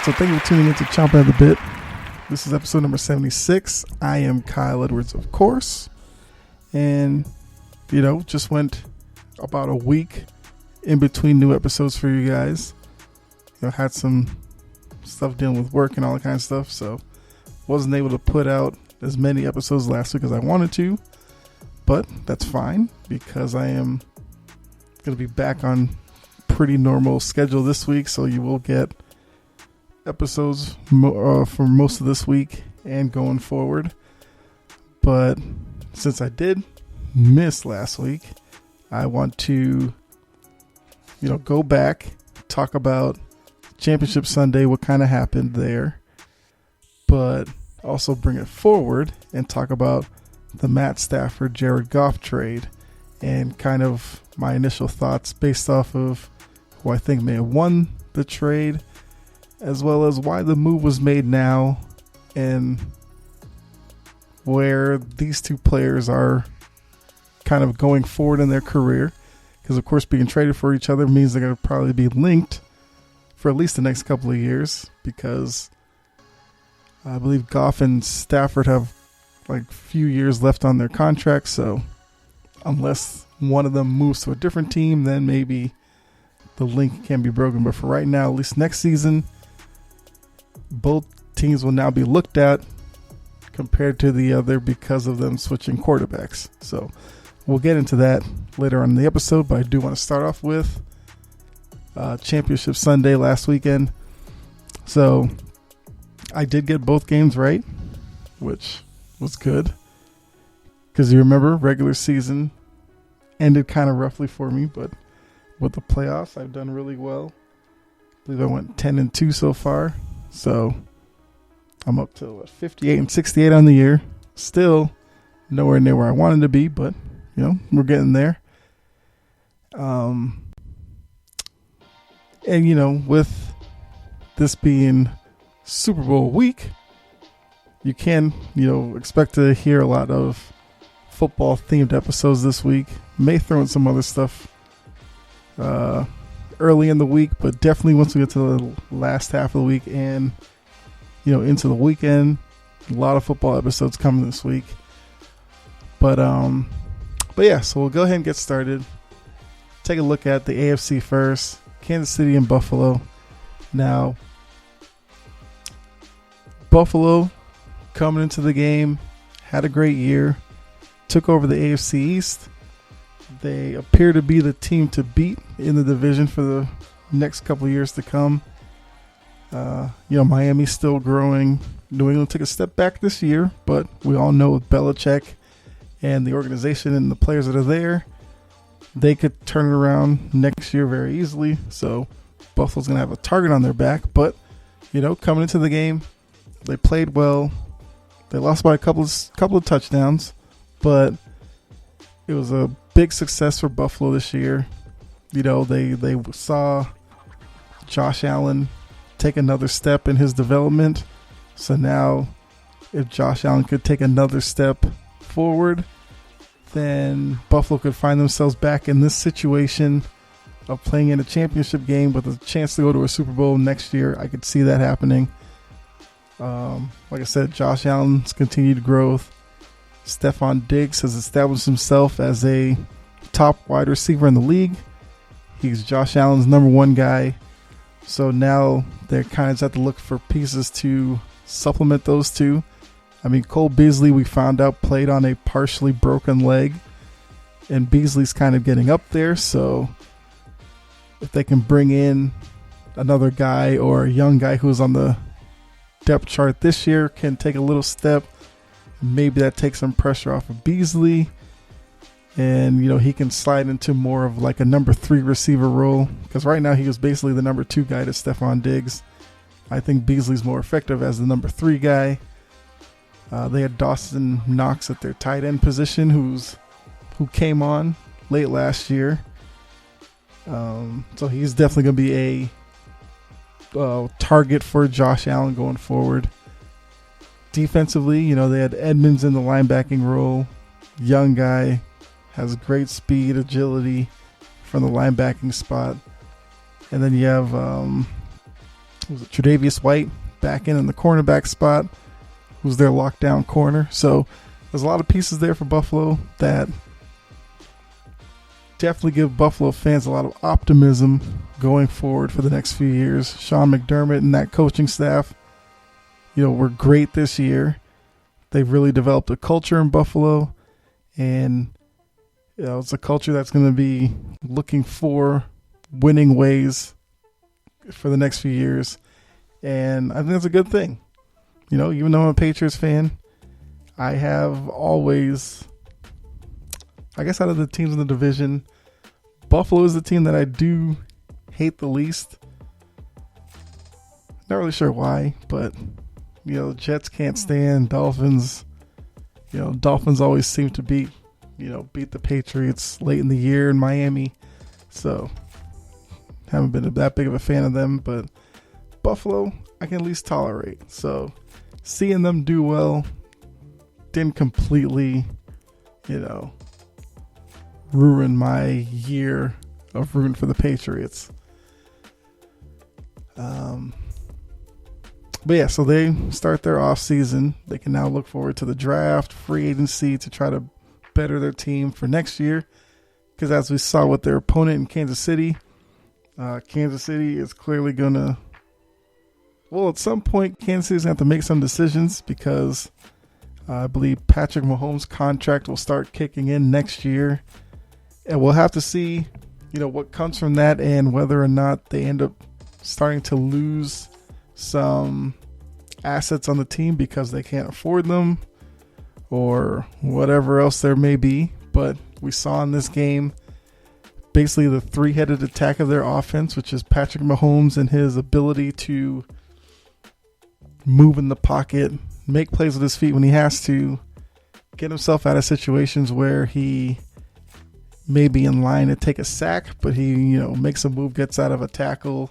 right, so thank you for tuning in to Chompin at the Bit. This is episode number 76. I am Kyle Edwards, of course. And, just went about a week in between new episodes for you guys. Had some stuff dealing with work and all that kind of stuff, so wasn't able to put out as many episodes last week as I wanted to. But that's fine, because I am going to be back on pretty normal schedule this week, so you will get episodes for most of this week and going forward. But since I did miss last week, I want to go back, talk about Championship Sunday, what kind of happened there, but also bring it forward and talk about the Matt Stafford Jared Goff trade and kind of my initial thoughts based off of who I think may have won the trade, as well as why the move was made now and where these two players are kind of going forward in their career. Because, of course, being traded for each other means they're going to probably be linked for at least the next couple of years, because I believe Goff and Stafford have like a few years left on their contracts. So unless one of them moves to a different team, then maybe the link can be broken. But for right now, at least next season, both teams will now be looked at compared to the other because of them switching quarterbacks. So we'll get into that later on in the episode, but I do want to start off with Championship Sunday last weekend. So I did get both games right, which was good, because you remember regular season ended kind of roughly for me, but with the playoffs I've done really well. I believe I went 10-2 so far, so I'm up to 58-68 on the year. Still nowhere near where I wanted to be, but we're getting there. And with this being Super Bowl week, you can expect to hear a lot of football themed episodes this week. May throw in some other stuff early in the week, but definitely once we get to the last half of the week and into the weekend, a lot of football episodes coming this week. But yeah, so we'll go ahead and get started. Take a look at the AFC first. Kansas City and Buffalo. Now, Buffalo coming into the game had a great year, took over the AFC East. They appear to be the team to beat in the division for the next couple of years to come. Miami's still growing. New England took a step back this year, but we all know with Belichick and the organization and the players that are there, they could turn it around next year very easily. So Buffalo's going to have a target on their back. But, coming into the game, they played well. They lost by a couple of touchdowns, but it was a big success for Buffalo this year. They saw Josh Allen take another step in his development. So now if Josh Allen could take another step forward, then Buffalo could find themselves back in this situation of playing in a championship game with a chance to go to a Super Bowl next year. I could see that happening. Like I said, Josh Allen's continued growth. Stephon Diggs has established himself as a top wide receiver in the league. He's Josh Allen's number one guy. So now they're kind of have to look for pieces to supplement those two. I mean, Cole Beasley, we found out, played on a partially broken leg, and Beasley's kind of getting up there. So if they can bring in another guy or a young guy who's on the depth chart this year, can take a little step, maybe that takes some pressure off of Beasley, and he can slide into more of like a number 3 receiver role, because right now he was basically the number 2 guy to Stephon Diggs. I think Beasley's more effective as the number 3 guy. They had Dawson Knox at their tight end position, who came on late last year. So he's definitely going to be a target for Josh Allen going forward. Defensively, they had Edmonds in the linebacking role. Young guy, has great speed, agility from the linebacking spot. And then you have was it Tre'Davious White back in the cornerback spot, who's their lockdown corner. So there's a lot of pieces there for Buffalo that definitely give Buffalo fans a lot of optimism going forward for the next few years. Sean McDermott and that coaching staff, were great this year. They've really developed a culture in Buffalo, and it's a culture that's going to be looking for winning ways for the next few years, and I think that's a good thing. Even though I'm a Patriots fan, I have always, I guess out of the teams in the division, Buffalo is the team that I do hate the least. Not really sure why, but Jets can't stand. Dolphins, Dolphins always seem to beat the Patriots late in the year in Miami. So haven't been that big of a fan of them, but Buffalo I can at least tolerate. So seeing them do well didn't completely, ruin my year of rooting for the Patriots. But yeah, so they start their off season. They can now look forward to the draft, free agency to try to better their team for next year. Because as we saw with their opponent in Kansas City is clearly going to, at some point, Kansas City's going to have to make some decisions because I believe Patrick Mahomes' contract will start kicking in next year. And we'll have to see, what comes from that and whether or not they end up starting to lose some assets on the team because they can't afford them or whatever else there may be. But we saw in this game basically the three-headed attack of their offense, which is Patrick Mahomes and his ability to move in the pocket, make plays with his feet when he has to, get himself out of situations where he may be in line to take a sack, but he, makes a move, gets out of a tackle,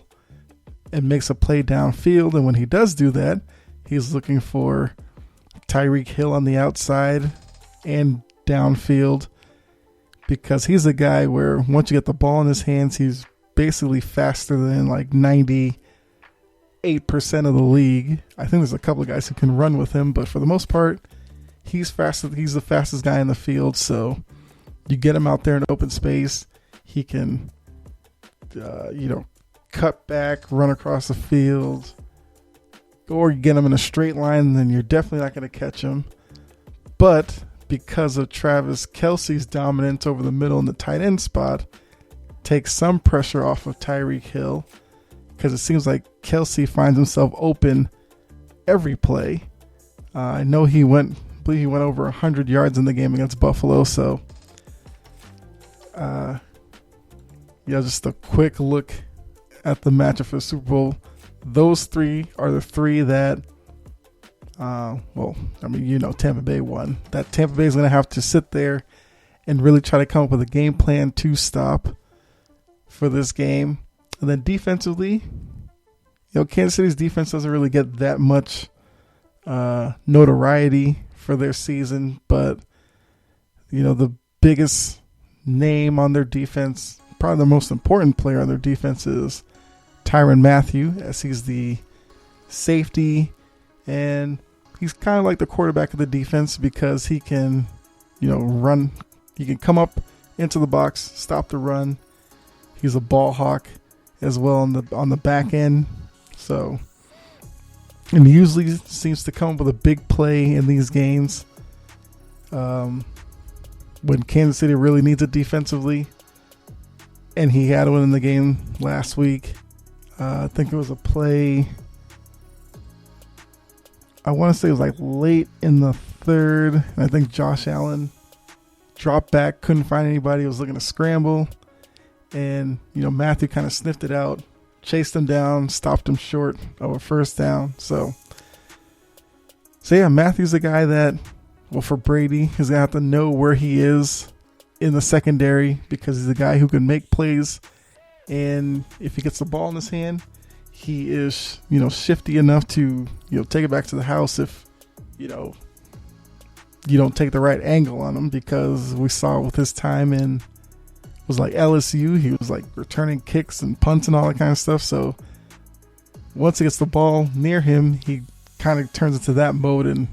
and makes a play downfield. And when he does do that, he's looking for Tyreek Hill on the outside and downfield, because he's a guy where once you get the ball in his hands, he's basically faster than like 98% of the league. I think there's a couple of guys who can run with him, but for the most part, he's faster. He's the fastest guy in the field. So you get him out there in open space, he can, cut back, run across the field, or you get him in a straight line, then you're definitely not going to catch him. But because of Travis Kelce's dominance over the middle in the tight end spot, takes some pressure off of Tyreek Hill, because it seems like Kelce finds himself open every play. I know I believe he went over 100 yards in the game against Buffalo. So, just a quick look at the matchup for the Super Bowl. Those three are the three that, Tampa Bay won. That Tampa Bay is going to have to sit there and really try to come up with a game plan to stop for this game. And then defensively, Kansas City's defense doesn't really get that much notoriety for their season, but the biggest name on their defense, probably the most important player on their defense, is Tyrann Mathieu, as he's the safety, and he's kind of like the quarterback of the defense because he can, run. He can come up into the box, stop the run. He's a ball hawk as well on the back end. So, and he usually seems to come up with a big play in these games when Kansas City really needs it defensively. And he had one in the game last week. I think it was a play, I want to say it was like late in the third. And I think Josh Allen dropped back, couldn't find anybody, was looking to scramble. And, Matthew kind of sniffed it out, chased him down, stopped him short of a first down. So yeah, Matthew's a guy that, for Brady, he's going to have to know where he is in the secondary, because he's a guy who can make plays. And if he gets the ball in his hand, he is, shifty enough to, take it back to the house if, you don't take the right angle on him, because we saw with his time in, was like LSU, he was like returning kicks and punts and all that kind of stuff. So once he gets the ball near him, he kind of turns into that mode and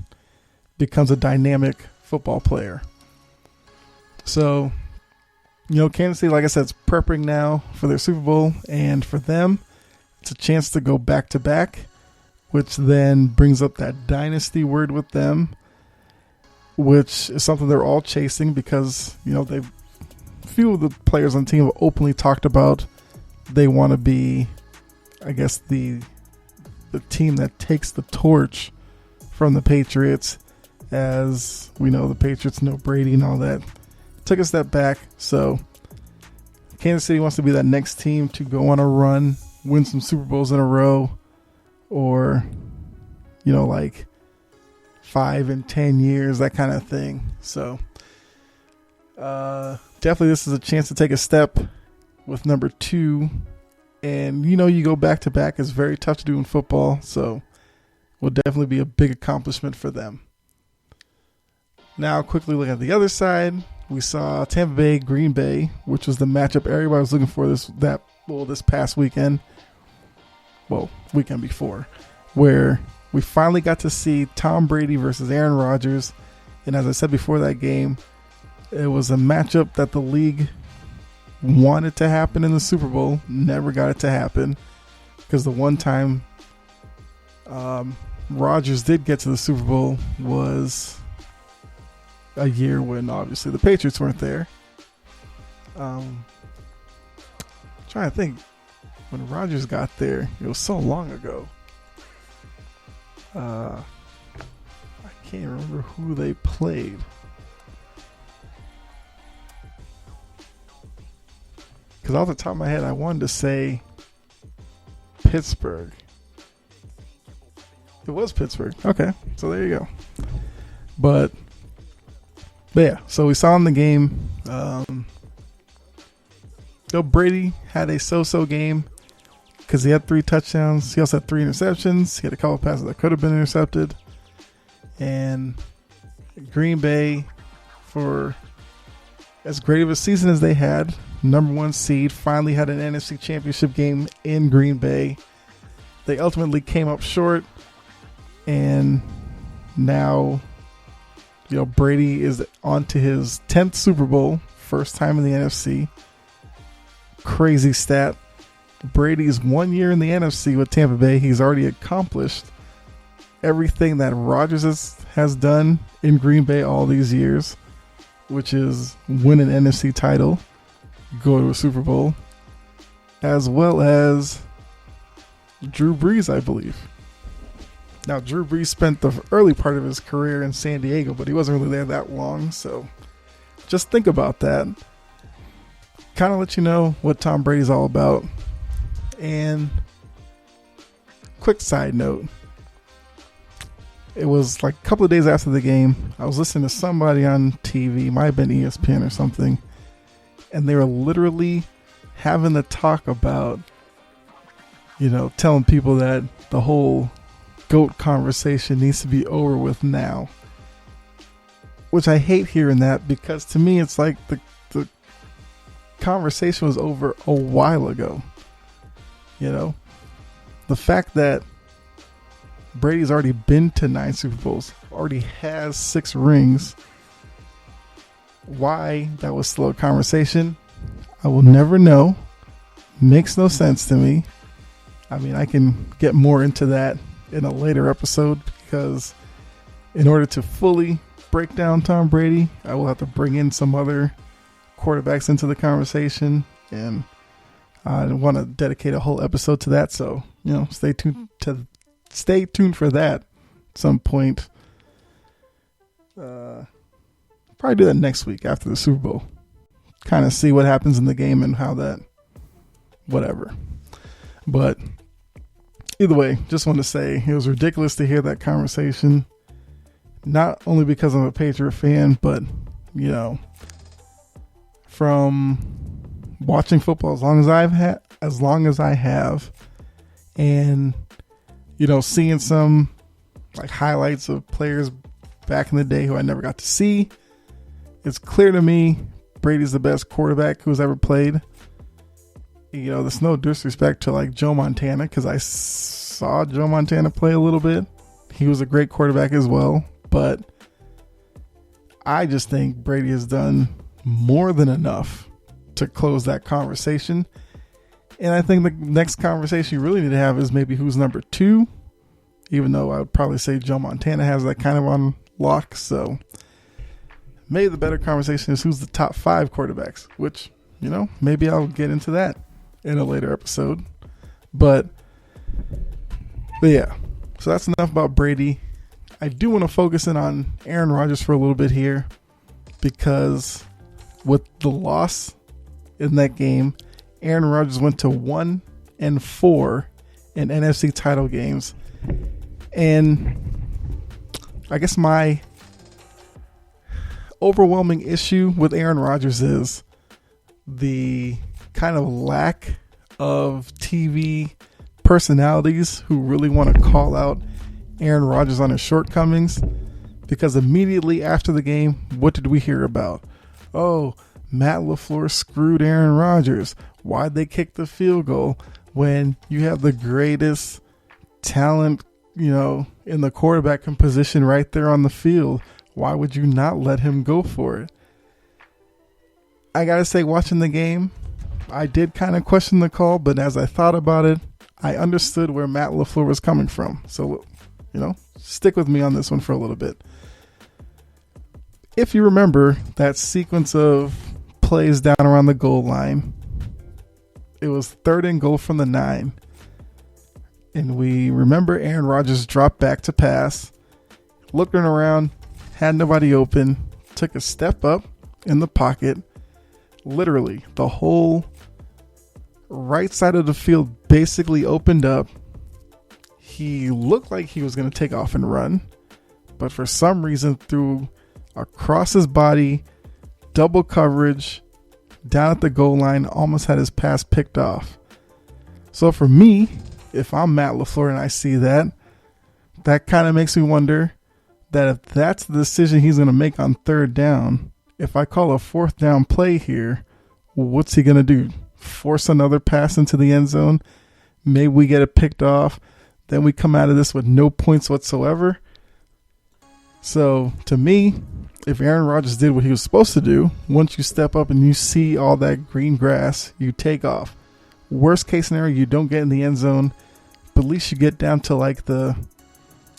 becomes a dynamic football player. So, Kansas City, like I said, is prepping now for their Super Bowl, and for them, it's a chance to go back-to-back, which then brings up that dynasty word with them, which is something they're all chasing because, few of the players on the team have openly talked about they want to be, I guess, the team that takes the torch from the Patriots. As we know, the Patriots know Brady and all that. Took a step back, so Kansas City wants to be that next team to go on a run, win some Super Bowls in a row, or, like 5 and 10 years, that kind of thing. So, definitely this is a chance to take a step with number 2. And, you go back to back is very tough to do in football. So, will definitely be a big accomplishment for them. Now, quickly look at the other side. We saw Tampa Bay, Green Bay, which was the matchup everybody was looking for this past weekend. Well, weekend before, where we finally got to see Tom Brady versus Aaron Rodgers. And as I said before that game, it was a matchup that the league wanted to happen in the Super Bowl, never got it to happen, because the one time Rodgers did get to the Super Bowl was a year when obviously the Patriots weren't there. Trying to think when Rodgers got there, it was so long ago. I can't remember who they played. Because off the top of my head, I wanted to say Pittsburgh. It was Pittsburgh. Okay, so there you go. But yeah, so we saw in the game, Brady had a so-so game because he had 3 touchdowns. He also had 3 interceptions. He had a couple of passes that could have been intercepted. And Green Bay, for as great of a season as they had, number 1 seed, finally had an NFC Championship game in Green Bay. They ultimately came up short, and now Brady is on to his 10th Super Bowl, first time in the NFC. Crazy stat. Brady's 1 year in the NFC with Tampa Bay. He's already accomplished everything that Rodgers has done in Green Bay all these years, which is win an NFC title, go to a Super Bowl, as well as Drew Brees, I believe. Now, Drew Brees spent the early part of his career in San Diego, but he wasn't really there that long. So just think about that. Kind of let you know what Tom Brady's all about. And quick side note. It was like a couple of days after the game. I was listening to somebody on TV. Might have been ESPN or something. And they were literally having the talk about, telling people that the whole GOAT conversation needs to be over with now. Which I hate hearing that, because to me it's like the conversation was over a while ago. The fact that Brady's already been to 9 Super Bowls, already has 6 rings. Why that was still a conversation, I will never know. Makes no sense to me. I mean, I can get more into that in a later episode, because in order to fully break down Tom Brady, I will have to bring in some other quarterbacks into the conversation, and I want to dedicate a whole episode to that. So, stay tuned for that at some point. Probably do that next week after the Super Bowl. Kind of see what happens in the game and how that, whatever. But either way, just want to say it was ridiculous to hear that conversation. Not only because I'm a Patriot fan, but, from watching football as long as I have, and, seeing some like highlights of players back in the day who I never got to see, it's clear to me Brady's the best quarterback who's ever played. There's no disrespect to like Joe Montana, because saw Joe Montana play a little bit. He was a great quarterback as well, but I just think Brady has done more than enough to close that conversation. And I think the next conversation you really need to have is maybe who's number 2, even though I would probably say Joe Montana has that kind of on lock. So maybe the better conversation is who's the top 5 quarterbacks, which, maybe I'll get into that in a later episode. But yeah, so that's enough about Brady. I do want to focus in on Aaron Rodgers for a little bit here, because with the loss in that game, Aaron Rodgers went to 1-4 in NFC title games. And I guess my overwhelming issue with Aaron Rodgers is the kind of lack of TV personalities who really want to call out Aaron Rodgers on his shortcomings. Because immediately after the game, what did we hear about? Oh, Matt LaFleur screwed Aaron Rodgers. Why'd they kick the field goal when you have the greatest talent, in the quarterback position right there on the field? Why would you not let him go for it? I got to say, watching the game, I did kind of question the call, but as I thought about it, I understood where Matt LaFleur was coming from. So, stick with me on this one for a little bit. If you remember that sequence of plays down around the goal line, it was 3rd and goal from the 9. And we remember Aaron Rodgers dropped back to pass, looking around, had nobody open, took a step up in the pocket. Literally, the whole right side of the field basically opened up. He looked like he was going to take off and run, but for some reason threw across his body, double coverage, down at the goal line, almost had his pass picked off. So for me, if I'm Matt LaFleur and I see that, that kind of makes me wonder that if that's the decision he's going to make on 3rd down, if I call a 4th down play here, what's he going to do? Force another pass into the end zone? Maybe we get it picked off. Then we come out of this with no points whatsoever. So to me, if Aaron Rodgers did what he was supposed to do, once you step up and you see all that green grass, you take off. Worst case scenario, you don't get in the end zone, but at least you get down to like the,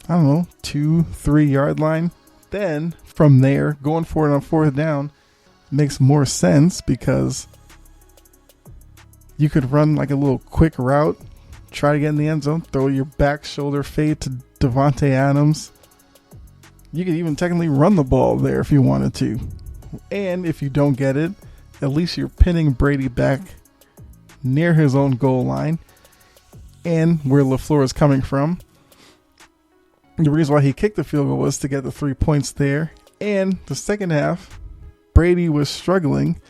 2-3 yard line. Then from there, going for it on 4th down makes more sense, because you could run like a little quick route, try to get in the end zone, throw your back shoulder fade to Devontae Adams. You could even technically run the ball there if you wanted to. And if you don't get it, at least you're pinning Brady back near his own goal line and where LaFleur is coming from. The reason why he kicked the field goal was to get the 3 points there. And the second half, Brady was struggling,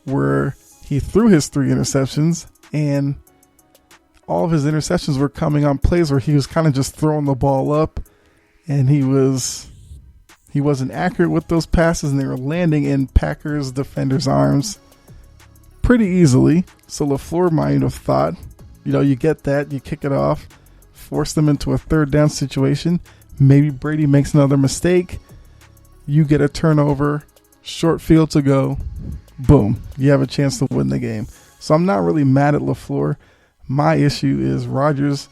where he threw his 3 interceptions, and all of his interceptions were coming on plays where he was kind of just throwing the ball up, and he wasn't accurate with those passes, and they were landing in Packers defenders' arms pretty easily. So LaFleur might have thought, you get that, you kick it off, force them into a 3rd down situation. Maybe Brady makes another mistake. You get a turnover, short field to go. Boom. You have a chance to win the game. So I'm not really mad at LaFleur. My issue is Rodgers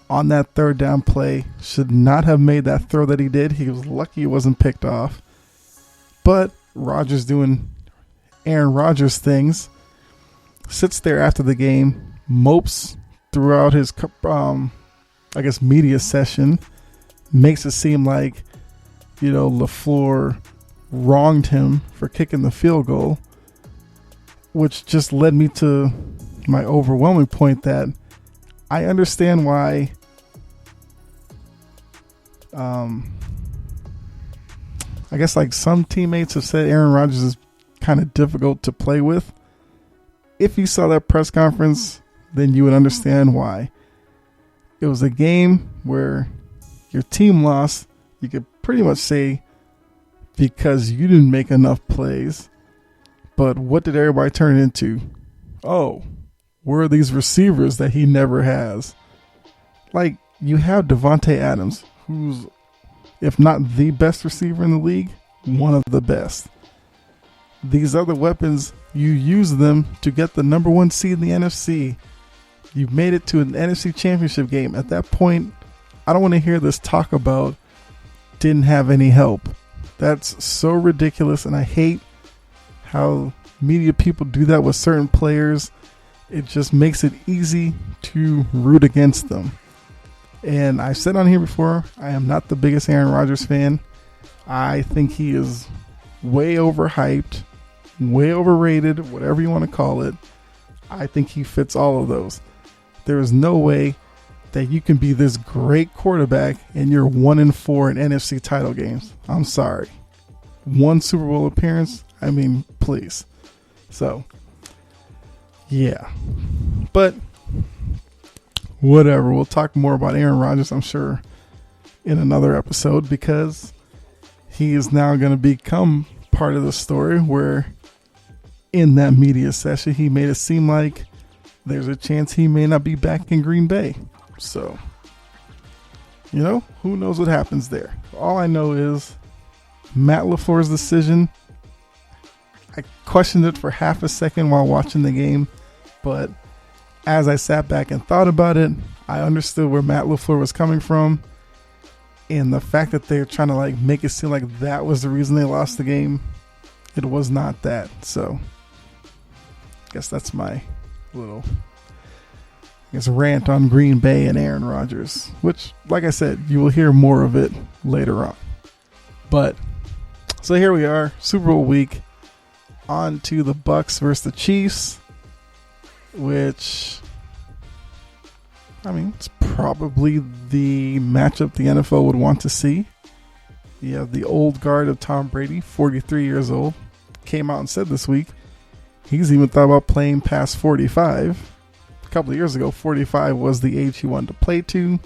on that 3rd down play should not have made that throw that he did. He was lucky it wasn't picked off. But Rodgers doing Aaron Rodgers things, sits there after the game, mopes throughout his media session, makes it seem like LaFleur wronged him for kicking the field goal, which just led me to my overwhelming point that I understand why I guess like some teammates have said Aaron Rodgers is kind of difficult to play with. If you saw that press conference, then you would understand why. It was a game where your team lost, you could pretty much say, because you didn't make enough plays. But what did everybody turn it into? Oh, where are these receivers that he never has? Like, you have Devontae Adams, who's, if not the best receiver in the league, one of the best. These other weapons, you use them to get the number 1 seed in the NFC. You've made it to an NFC championship game. At that point, I don't want to hear this talk about didn't have any help. That's so ridiculous, and I hate how media people do that with certain players. It just makes it easy to root against them. And I've said on here before, I am not the biggest Aaron Rodgers fan. I think he is way overhyped, way overrated, whatever you want to call it. I think he fits all of those. There is no way that you can be this great quarterback and you're 1-4 in NFC title games. I'm sorry. 1 Super Bowl appearance? I mean, please. So, yeah. But whatever. We'll talk more about Aaron Rodgers, I'm sure, in another episode, because he is now going to become part of the story where in that media session, he made it seem like there's a chance he may not be back in Green Bay. So, who knows what happens there. All I know is Matt LaFleur's decision, I questioned it for half a second while watching the game, but as I sat back and thought about it, I understood where Matt LaFleur was coming from. And the fact that they're trying to make it seem like that was the reason they lost the game, it was not that. So, I guess that's my little rant on Green Bay and Aaron Rodgers, which, like I said, you will hear more of it later on. But, so here we are, Super Bowl week, on to the Bucs versus the Chiefs, which, I mean, it's probably the matchup the NFL would want to see. You have the old guard of Tom Brady, 43 years old, came out and said this week he's even thought about playing past 45. A couple of years ago, 45 was the age he wanted to play to.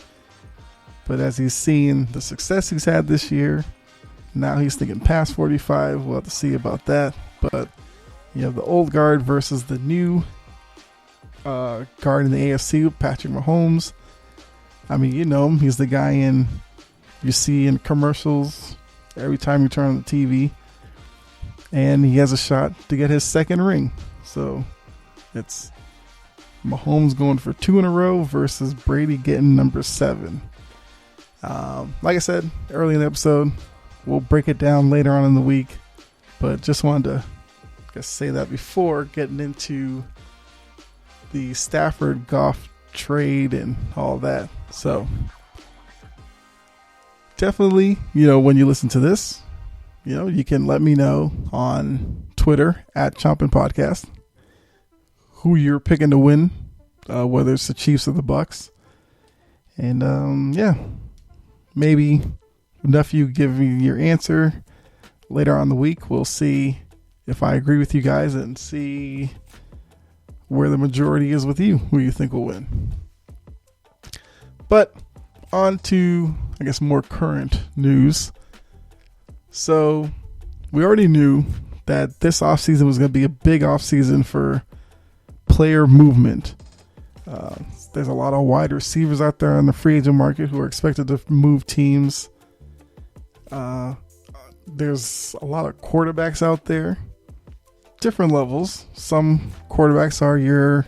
But as he's seen the success he's had this year, now he's thinking past 45. We'll have to see about that. But you have the old guard versus the new guard in the AFC, Patrick Mahomes. I mean, you know him. He's the guy you see in commercials every time you turn on the TV. And he has a shot to get his second ring. So it's Mahomes going for 2 in a row versus Brady getting number 7. Like I said early in the episode, we'll break it down later on in the week. But just wanted to say that before getting into the Stafford Goff trade and all that. So definitely, when you listen to this, you can let me know on Twitter at Chompin Podcast who you're picking to win, whether it's the Chiefs or the Bucs. And maybe enough you give me your answer later on in the week. We'll see if I agree with you guys and see where the majority is with you, who you think will win. But on to, I guess, more current news. So we already knew that this offseason was going to be a big offseason for player movement. There's a lot of wide receivers out there on the free agent market who are expected to move teams. There's a lot of quarterbacks out there, different levels. Some quarterbacks are your,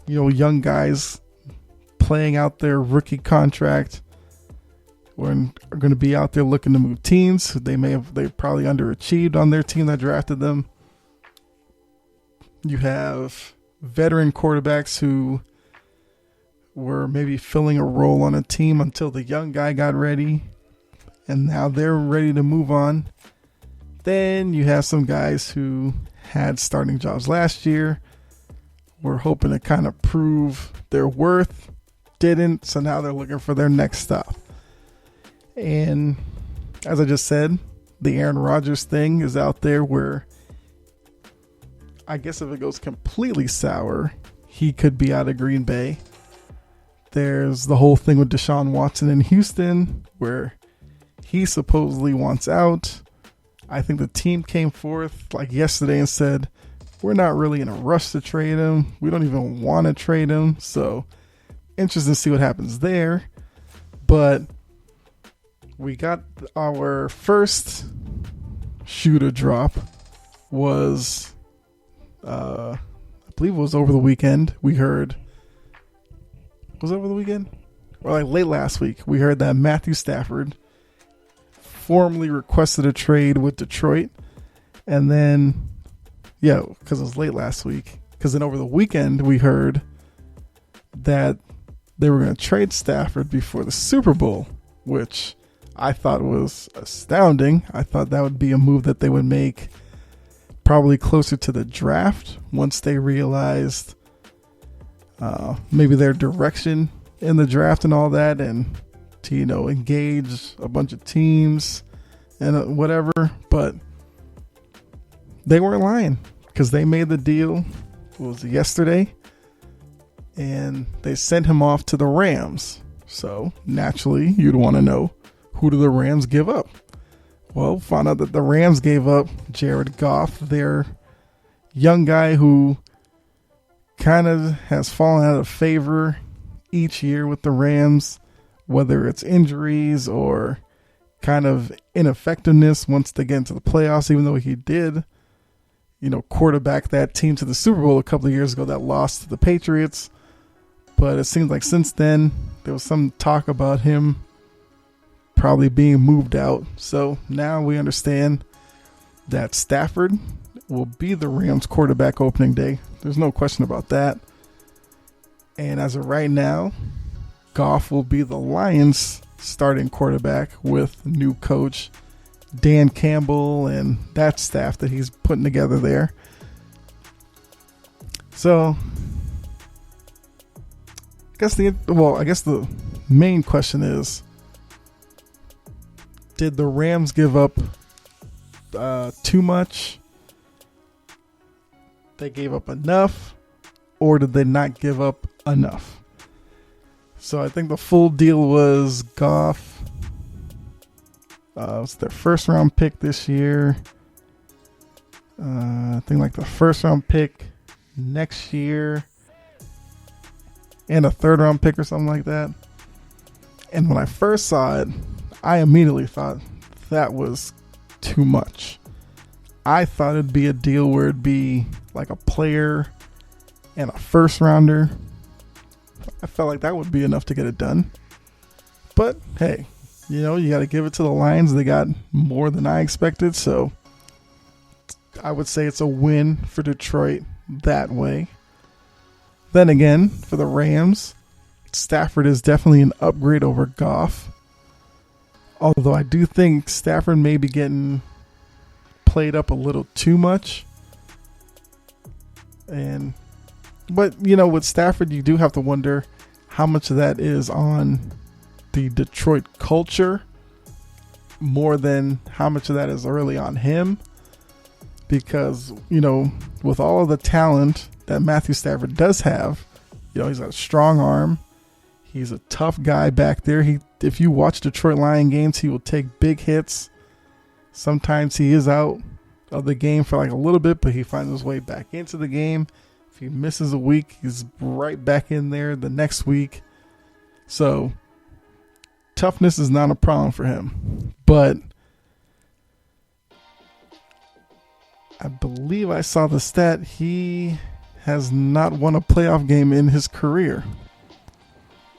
young guys playing out their rookie contract, or are going to be out there looking to move teams. They probably underachieved on their team that drafted them. You have veteran quarterbacks who were maybe filling a role on a team until the young guy got ready, and now they're ready to move on. Then you have some guys who had starting jobs last year, were hoping to kind of prove their worth, didn't, so now they're looking for their next stop. And as I just said, the Aaron Rodgers thing is out there where I guess if it goes completely sour, he could be out of Green Bay. There's the whole thing with Deshaun Watson in Houston where he supposedly wants out. I think the team came forth yesterday and said, we're not really in a rush to trade him. We don't even want to trade him. So interesting to see what happens there. But we got our first shooter drop was, I believe it was over the weekend. We heard, was it over the weekend? Or like late last week, we heard that Matthew Stafford formally requested a trade with Detroit. And then, yeah, because it was late last week. Because then over the weekend, we heard that they were going to trade Stafford before the Super Bowl, which I thought was astounding. I thought that would be a move that they would make probably closer to the draft once they realized maybe their direction in the draft and all that, and to, engage a bunch of teams and whatever. But they weren't lying, because they made the deal, it was yesterday, and they sent him off to the Rams. So naturally, you'd want to know, who do the Rams give up? Well, found out that the Rams gave up Jared Goff, their young guy who kind of has fallen out of favor each year with the Rams, whether it's injuries or kind of ineffectiveness once they get into the playoffs, even though he did, quarterback that team to the Super Bowl a couple of years ago that lost to the Patriots. But it seems like since then, there was some talk about him probably being moved out. So now we understand that Stafford will be the Rams quarterback opening day. There's no question about that. And as of right now, Goff will be the Lions starting quarterback with new coach Dan Campbell and that staff that he's putting together there. So I guess the main question is, did the Rams give up too much? They gave up enough, or did they not give up enough? So I think the full deal was Goff. It was their first round pick this year. I think like the first round pick next year, and a third round pick or something like that. And when I first saw it, I immediately thought that was too much. I thought it'd be a deal where it'd be like a player and a first rounder. I felt like that would be enough to get it done. But hey, you got to give it to the Lions. They got more than I expected. So I would say it's a win for Detroit that way. Then again, for the Rams, Stafford is definitely an upgrade over Goff. Although I do think Stafford may be getting played up a little too much. But with Stafford, you do have to wonder how much of that is on the Detroit culture more than how much of that is really on him. Because, with all of the talent that Matthew Stafford does have, he's got a strong arm. He's a tough guy back there. If you watch Detroit Lion games, he will take big hits. Sometimes he is out of the game for like a little bit, but he finds his way back into the game. If he misses a week, he's right back in there the next week. So toughness is not a problem for him. But I believe I saw the stat, he has not won a playoff game in his career.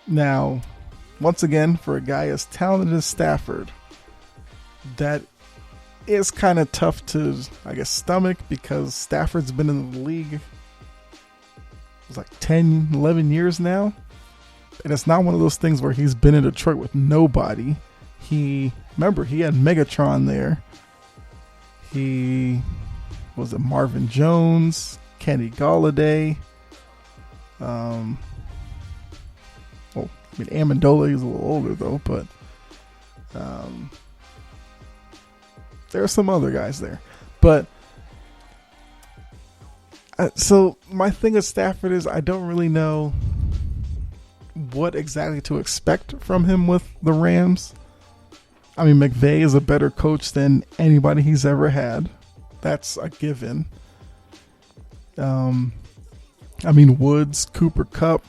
Now, once again, for a guy as talented as Stafford, that is kind of tough to, stomach, because Stafford's been in the league, it's like 10, 11 years now. And it's not one of those things where he's been in Detroit with nobody. Remember, he had Megatron there. Was it Marvin Jones, Kenny Galladay? Amendola is a little older though, but there are some other guys there. But so my thing with Stafford is I don't really know what exactly to expect from him with the Rams. McVay is a better coach than anybody he's ever had. That's a given. Woods, Cooper Kupp.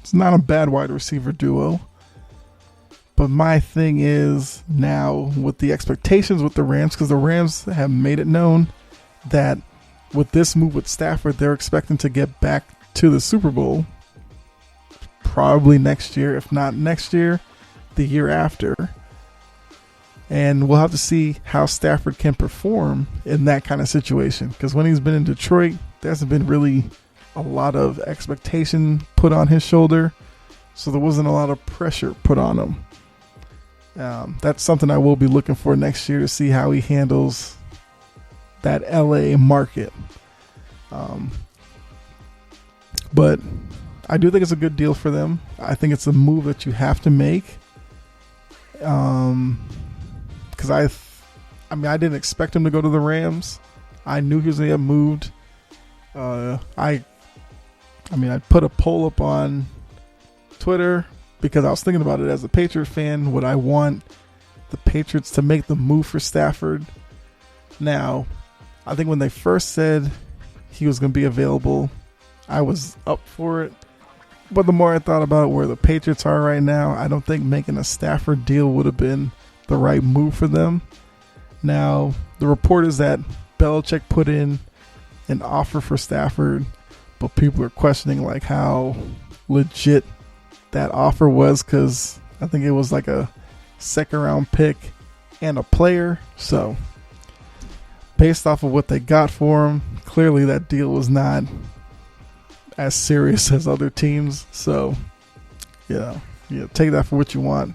It's not a bad wide receiver duo. But my thing is now with the expectations with the Rams, because the Rams have made it known that with this move with Stafford, they're expecting to get back to the Super Bowl probably next year. If not next year, the year after. And we'll have to see how Stafford can perform in that kind of situation. Because when he's been in Detroit, there hasn't been really a lot of expectation put on his shoulder. So there wasn't a lot of pressure put on him. That's something I will be looking for next year to see how he handles that LA market. But I do think it's a good deal for them. I think it's a move that you have to make. Because I didn't expect him to go to the Rams. I knew he was going to get moved. I put a poll up on Twitter because I was thinking about it as a Patriot fan. Would I want the Patriots to make the move for Stafford? Now, I think when they first said he was going to be available, I was up for it. But the more I thought about where the Patriots are right now, I don't think making a Stafford deal would have been the right move for them. Now, the report is that Belichick put in an offer for Stafford, but people are questioning like how legit that offer was, because I think it was like a second round pick and a player. So based off of what they got for him, clearly that deal was not as serious as other teams. So yeah, take that for what you want.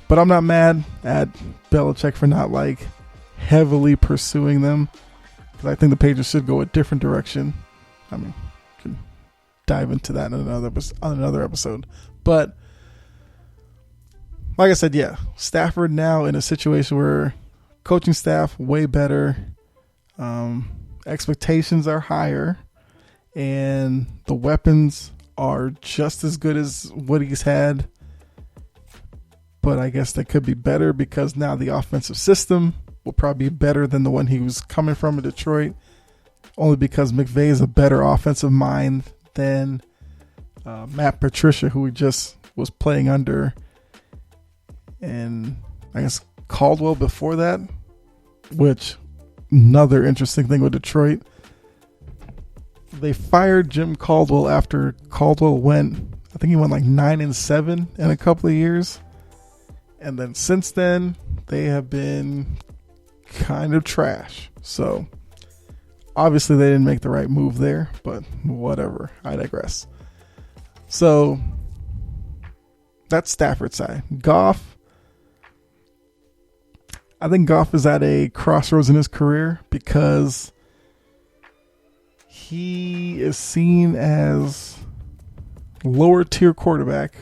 But I'm not mad at Belichick for not like heavily pursuing them, because I think the Patriots should go a different direction. I mean, can dive into that on another episode. But like I said, yeah, Stafford now in a situation where coaching staff way better, expectations are higher, and the weapons are just as good as what he's had. But I guess that could be better because now the offensive system will probably be better than the one he was coming from in Detroit, only because McVay is a better offensive mind than Matt Patricia, who he just was playing under, and I guess Caldwell before that, which another interesting thing with Detroit, they fired Jim Caldwell after Caldwell went like 9-7 in a couple of years. And then since then, they have been kind of trash. So obviously they didn't make the right move there, but whatever. I digress. So that's Stafford's side. Goff. I think Goff is at a crossroads in his career because he is seen as lower tier quarterback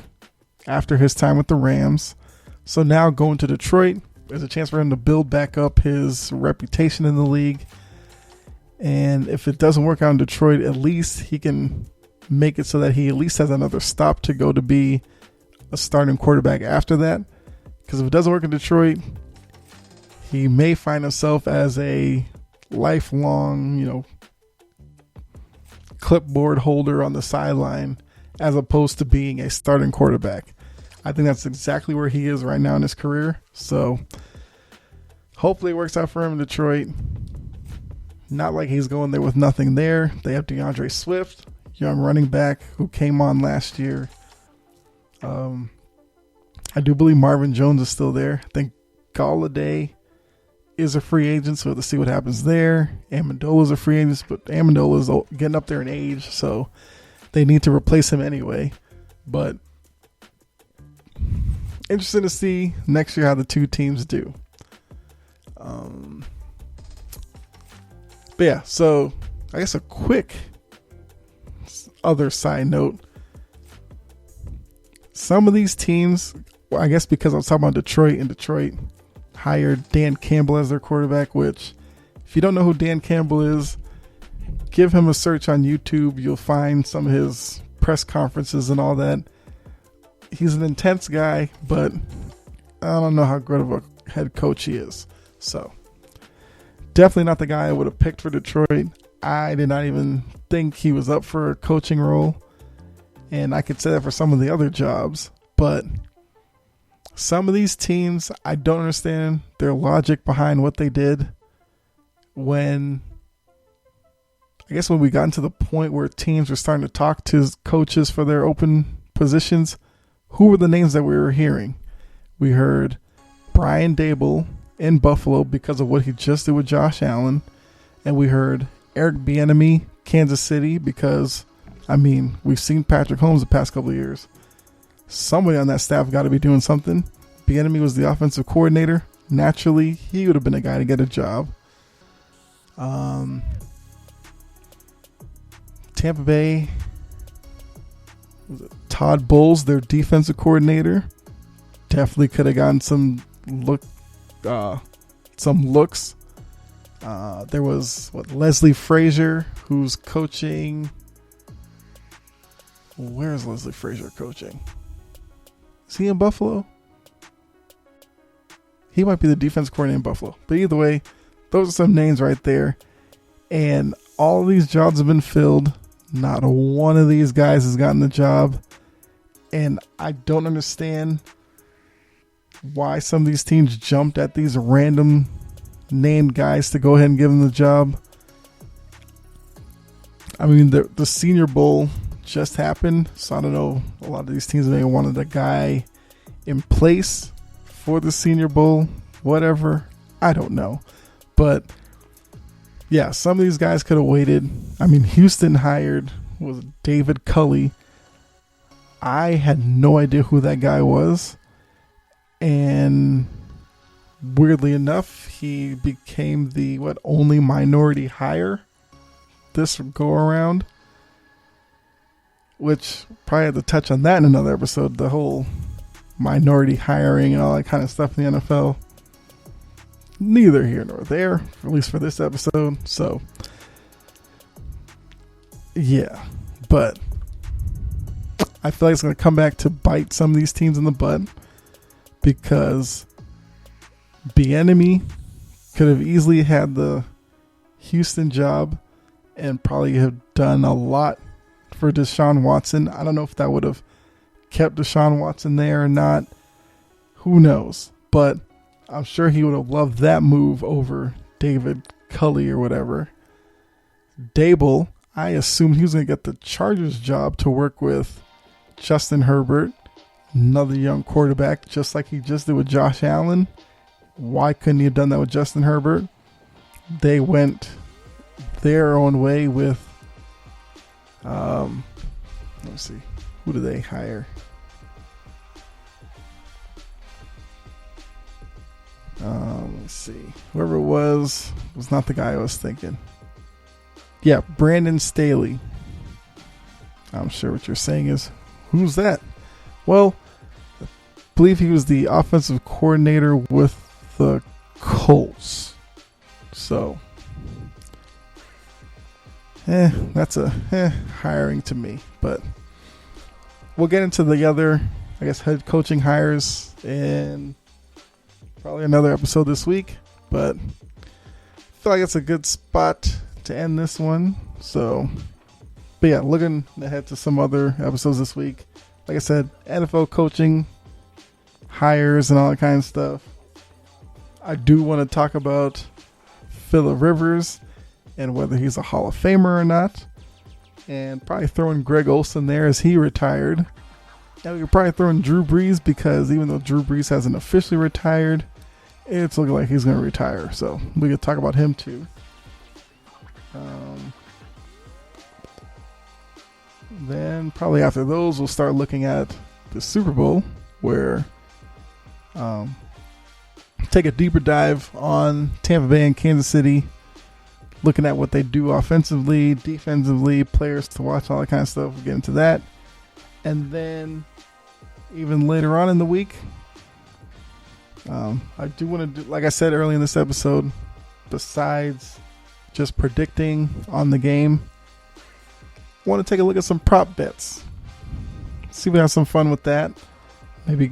after his time with the Rams. So now going to Detroit, there's a chance for him to build back up his reputation in the league. And if it doesn't work out in Detroit, at least he can make it so that he at least has another stop to go to be a starting quarterback after that. Because if it doesn't work in Detroit, he may find himself as a lifelong, clipboard holder on the sideline as opposed to being a starting quarterback. I think that's exactly where he is right now in his career. So hopefully it works out for him in Detroit. Not like he's going there with nothing there. They have DeAndre Swift, young running back who came on last year. I do believe Marvin Jones is still there. I think Galladay is a free agent, so let's see what happens there. Amendola is a free agent, but Amendola is getting up there in age, so they need to replace him anyway. But interesting to see next year how the two teams do. But yeah, so I guess a quick other side note. Some of these teams, well, I guess because I was talking about Detroit, and Detroit hired Dan Campbell as their quarterback, which if you don't know who Dan Campbell is, give him a search on YouTube. You'll find some of his press conferences and all that. He's an intense guy, but I don't know how good of a head coach he is. So definitely not the guy I would have picked for Detroit. I did not even think he was up for a coaching role. And I could say that for some of the other jobs. But Some of these teams, I don't understand their logic behind what they did when we got to the point where teams were starting to talk to coaches for their open positions. Who were the names that we were hearing? We heard Brian Daboll in Buffalo because of what he just did with Josh Allen. And we heard Eric Bieniemy, Kansas City, because, we've seen Patrick Mahomes the past couple of years. Somebody on that staff got to be doing something. Bieniemy was the offensive coordinator. Naturally, he would have been a guy to get a job. Tampa Bay, was it Todd Bowles, their defensive coordinator, definitely could have gotten some looks. There was Leslie Frazier, who's coaching. Where's Leslie Frazier coaching? Is he in Buffalo? He might be the defense coordinator in Buffalo. But either way, those are some names right there. And all of these jobs have been filled. Not one of these guys has gotten the job. And I don't understand why some of these teams jumped at these random named guys to go ahead and give them the job. The Senior Bowl just happened, so I don't know. A lot of these teams may have wanted a guy in place for the Senior Bowl, whatever. I don't know. But yeah, some of these guys could have waited. Houston hired was David Culley. I had no idea who that guy was. And weirdly enough, he became the only minority hire this go around. Which probably had to touch on that in another episode. The whole minority hiring and all that kind of stuff in the NFL. Neither here nor there, at least for this episode. So, yeah. But I feel like it's going to come back to bite some of these teams in the butt. Because Bieniemy could have easily had the Houston job and probably have done a lot for Deshaun Watson. I don't know if that would have kept Deshaun Watson there or not. Who knows? But I'm sure he would have loved that move over David Culley or whatever. Daboll, I assumed he was going to get the Chargers job to work with Justin Herbert, another young quarterback, just like he just did with Josh Allen. Why couldn't he have done that with Justin Herbert? They went their own way with let's see, who do they hire? Let's see, whoever it was not the guy I was thinking. Yeah, Brandon Staley. I'm sure what you're saying is, who's that? Well, I believe he was the offensive coordinator with the Colts. So, that's a hiring to me. But we'll get into the other, head coaching hires in probably another episode this week. But I feel like it's a good spot to end this one. So, but yeah, looking ahead to some other episodes this week. Like I said, NFL coaching, hires, and all that kind of stuff. I do want to talk about Phillip Rivers and whether he's a Hall of Famer or not. And probably throwing Greg Olsen there as he retired. And we could probably throw in Drew Brees because even though Drew Brees hasn't officially retired, it's looking like he's going to retire. So we could talk about him too. Then probably after those, we'll start looking at the Super Bowl, where take a deeper dive on Tampa Bay and Kansas City, looking at what they do offensively, defensively, players to watch, all that kind of stuff. We'll get into that. And then even later on in the week, I do want to do, like I said early in this episode, besides just predicting on the game, I want to take a look at some prop bets. See if we have some fun with that. Maybe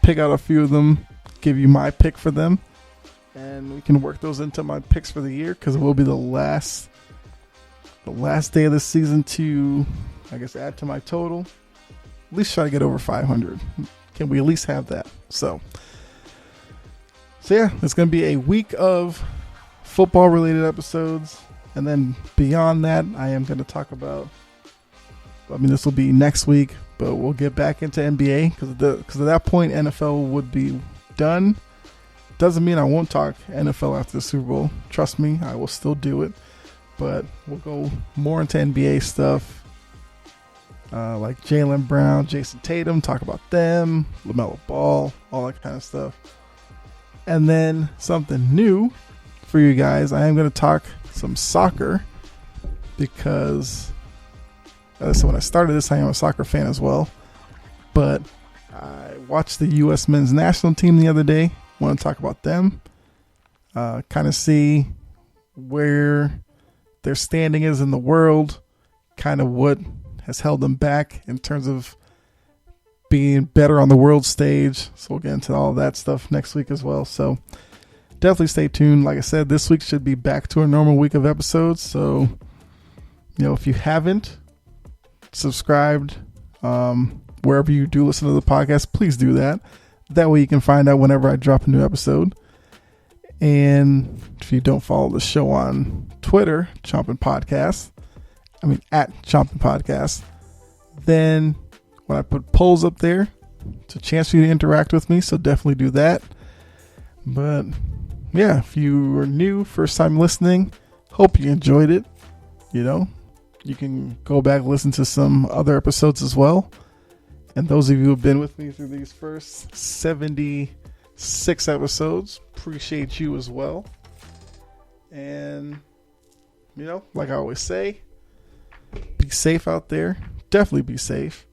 pick out a few of them, give you my pick for them, and we can work those into my picks for the year, because it will be the last day of the season to, add to my total. At least try to get over 500. Can we at least have that? So yeah, it's going to be a week of football related episodes. And then beyond that, I am going to talk about, this will be next week, but we'll get back into NBA because at that point, NFL would be done. Doesn't mean I won't talk NFL after the Super Bowl. Trust me, I will still do it. But we'll go more into NBA stuff. Like Jaylen Brown, Jason Tatum, talk about them, LaMelo Ball, all that kind of stuff. And then something new for you guys, I am going to talk some soccer because so when I started this, I am a soccer fan as well. But I watched the U.S. men's national team the other day. Want to talk about them, kind of see where their standing is in the world, kind of what has held them back in terms of being better on the world stage. So we'll get into all of that stuff next week as well. So definitely stay tuned. Like I said, this week should be back to a normal week of episodes. So, if you haven't subscribed, wherever you do listen to the podcast, please do that. That way you can find out whenever I drop a new episode. And if you don't follow the show on Twitter, Chompin Podcast, at Chompin Podcast, then when I put polls up there, it's a chance for you to interact with me. So definitely do that. But yeah, if you are new, first time listening, hope you enjoyed it. You can go back and listen to some other episodes as well. And those of you who have been with me through these first 76 episodes, appreciate you as well. And, like I always say, be safe out there. Definitely be safe.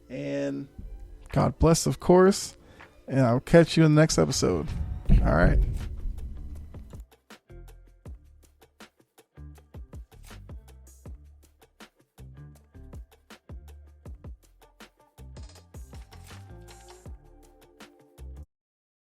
And God bless, of course. And I'll catch you in the next episode. All right.